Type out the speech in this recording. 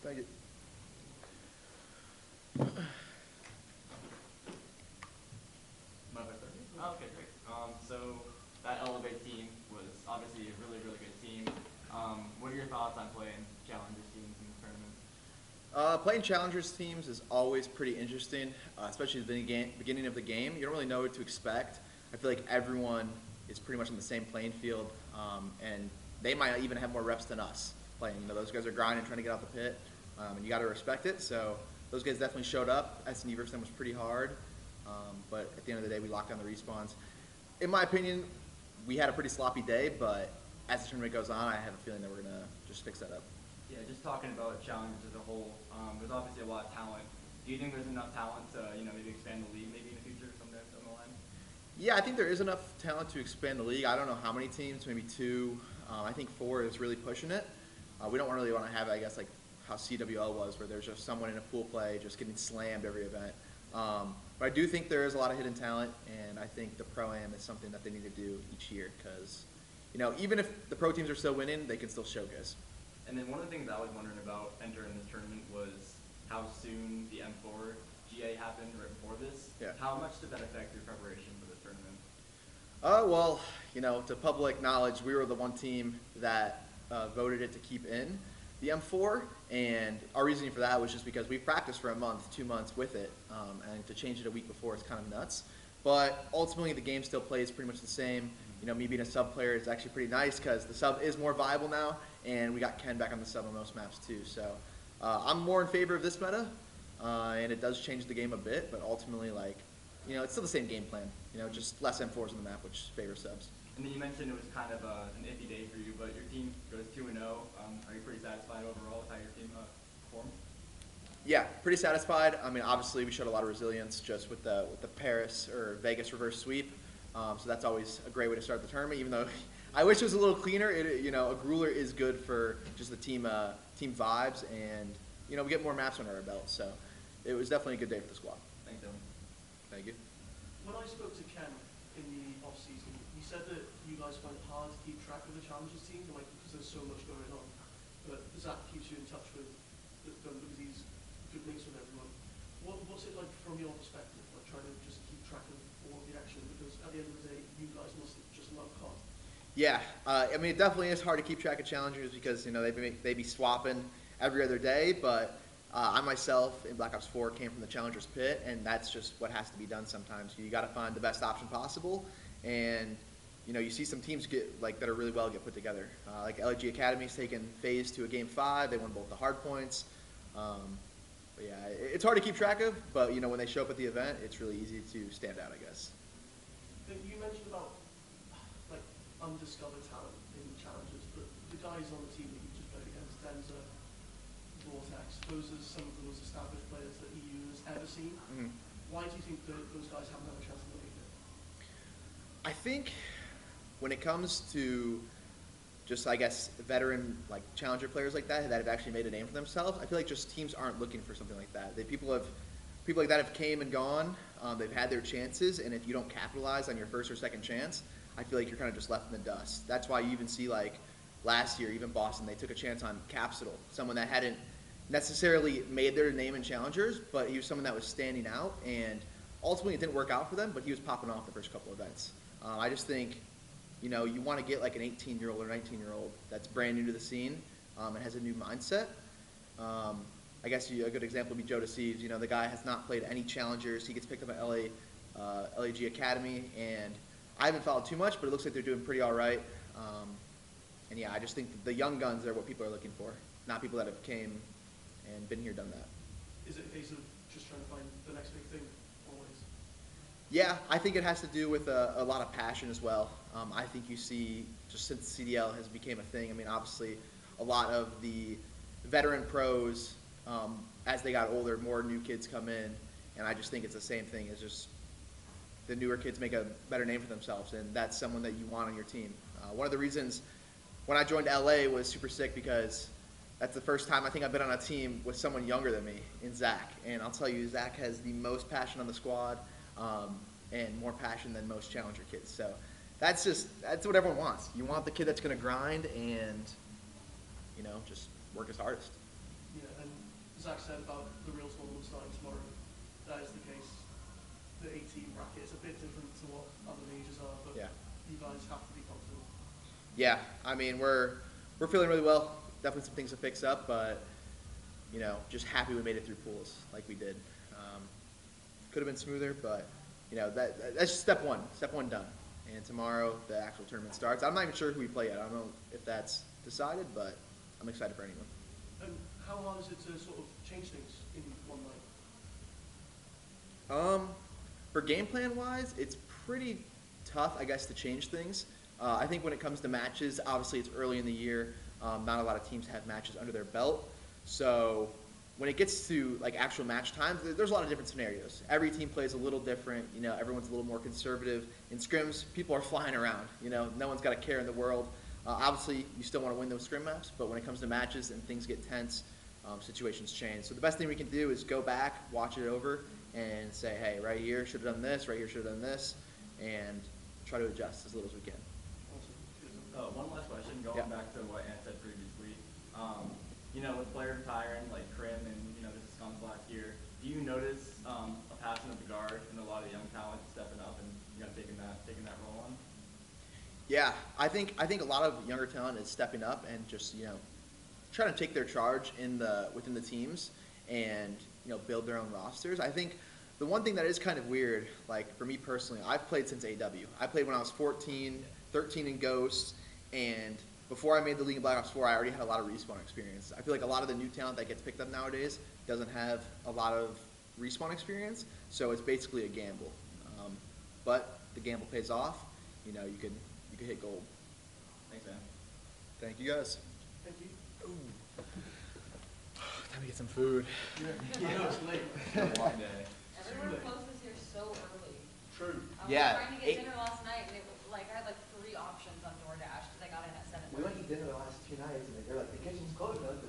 Thank you. Oh, okay, great. So that Elevate team was obviously a really, really good team. What are your thoughts on playing Challengers teams in the tournament? Playing challengers teams is always pretty interesting, especially at the beginning of the game. You don't really know what to expect. I feel like everyone is pretty much on the same playing field, and they might even have more reps than us playing. You know, those guys are grinding, trying to get out the pit, and you got to respect it. So those guys definitely showed up. S&D versus them was pretty hard, but at the end of the day, we locked down the respawns. In my opinion, we had a pretty sloppy day, but as the tournament goes on, I have a feeling that we're gonna just fix that up. Yeah, just talking about Challengers as a whole, there's obviously a lot of talent. Do you think there's enough talent to, maybe expand the league maybe in the future someday down the line? Yeah, I think there is enough talent to expand the league. I don't know how many teams, maybe two. I think four is really pushing it. We don't really want to have, I guess, like how CWL was, where there's just someone in a pool play just getting slammed every event. But I do think there is a lot of hidden talent, and I think the Pro-Am is something that they need to do each year because, even if the pro teams are still winning, they can still showcase. And then one of the things I was wondering about entering this tournament was how soon the M4 GA happened right before this. Yeah. How much did that affect your preparation for this tournament? Well, to public knowledge, we were the one team that voted it to keep in the M4, and our reasoning for that was just because we practiced for a month, 2 months with it, and to change it a week before is kind of nuts. But ultimately, the game still plays pretty much the same. Me being a sub player is actually pretty nice because the sub is more viable now, and we got Ken back on the sub on most maps too. So I'm more in favor of this meta, and it does change the game a bit, but ultimately, it's still the same game plan. Just less M4s on the map, which favors subs. And then you mentioned it was kind of an iffy day for you, but your team goes 2-0. Are you pretty satisfied overall with how your team performed? Yeah, pretty satisfied. I mean, obviously, we showed a lot of resilience just with the Paris or Vegas reverse sweep. So that's always a great way to start the tournament. Even though I wish it was a little cleaner. A grueler is good for just the team vibes, and we get more maps under our belt. So it was definitely a good day for the squad. Thanks, Dylan. Thank you. When I spoke to Ken in the off season, he said that you guys find it hard to keep track of the challenges team, because there's so much going on. But Zach keeps you in touch with them because he's good links with everyone. What's it like from your perspective, like trying to just keep track of all of the action? Because at the end of the day, you guys must just love COD. Yeah, I mean, it definitely is hard to keep track of challengers because they be swapping every other day. But I myself in Black Ops 4 came from the challengers pit, and that's just what has to be done sometimes. You got to find the best option possible, and you see some teams that are really well get put together. Like LAT Academy's taken FaZe to a game 5. They won both the hard points. But yeah, it's hard to keep track of, but when they show up at the event, it's really easy to stand out, I guess. You mentioned about undiscovered talent in challenges, but the guys on the team that you just played against, Denza, Vortex, those are some of the most established players that EU has ever seen. Mm-hmm. Why do you think that those guys haven't had a chance to make it? I think when it comes to just, I guess, veteran challenger players like that have actually made a name for themselves, I feel like just teams aren't looking for something like that. People like that have came and gone. They've had their chances, and if you don't capitalize on your first or second chance, I feel like you're kind of just left in the dust. That's why you even see last year, even Boston, they took a chance on Capsule, someone that hadn't necessarily made their name in challengers, but he was someone that was standing out, and ultimately it didn't work out for them, but he was popping off the first couple events. I just think, you want to get an 18-year-old or 19-year-old that's brand new to the scene and has a new mindset. I guess a good example would be Joe DeCeves. The guy has not played any challengers. He gets picked up at LAG Academy, and I haven't followed too much, but it looks like they're doing pretty all right. And yeah, I just think the young guns are what people are looking for, not people that have came and been here, done that. Is it a case of just trying to find the next big thing always? Yeah, I think it has to do with a lot of passion as well. I think you see, just since CDL has became a thing, I mean, obviously a lot of the veteran pros, as they got older, more new kids come in, and I just think it's the same thing. It's just the newer kids make a better name for themselves, and that's someone that you want on your team. One of the reasons when I joined LA was super sick because that's the first time I think I've been on a team with someone younger than me, in Zach. And I'll tell you, Zach has the most passion on the squad, and more passion than most challenger kids. So that's what everyone wants. You want the kid that's going to grind and, just work his hardest. Yeah, and Zach said about the real tournament starting tomorrow, that is the case. The 18 bracket is a bit different to what other majors are, but Yeah. you guys have to be confident. Yeah, I mean, we're feeling really well. Definitely some things to fix up, but you know, just happy we made it through pools like we did. Could have been smoother, but you know, that's just step one. Step one done. And tomorrow the actual tournament starts. I'm not even sure who we play yet. I don't know if that's decided, but I'm excited for anyone. And how hard is it to sort of change things in one night? For game plan wise, it's pretty tough, I guess, to change things. I think when it comes to matches, obviously it's early in the year. Not a lot of teams have matches under their belt, so when it gets to like actual match times, there's a lot of different scenarios. Every team plays a little different. You know, everyone's a little more conservative. In scrims, people are flying around. You know, no one's got a care in the world. Obviously, you still want to win those scrim maps, but when it comes to matches and things get tense, situations change. So the best thing we can do is go back, watch it over, and say, hey, right here should have done this, right here should have done this, and try to adjust as little as we can. One last question, going Yeah. back to what Ant said previously. You know, with players retiring, like Krim and, you know, this is Scums last year, do you notice a passing of the guard and a lot of young talent stepping up and, you know, taking that role on? Yeah, I think a lot of younger talent is stepping up and just, you know, trying to take their charge within the teams and, you know, build their own rosters. I think the one thing that is kind of weird, like for me personally, I've played since AW. I played when I was 14, 13 in Ghosts, and before I made the League of Black Ops 4, I already had a lot of respawn experience. I feel like a lot of the new talent that gets picked up nowadays doesn't have a lot of respawn experience, so it's basically a gamble. But the gamble pays off. You know, you can hit gold. Thanks, man. Thank you guys. Thank you. Time to get some food. Yeah, I know it's late. It's been a long day. Everyone closes here so early. True. I was Yeah, trying to get dinner last night, and it was like I had like 3 options on DoorDash because I got in at 7:30. We went to dinner the last 2 nights, and they're like, the kitchen's closed. I was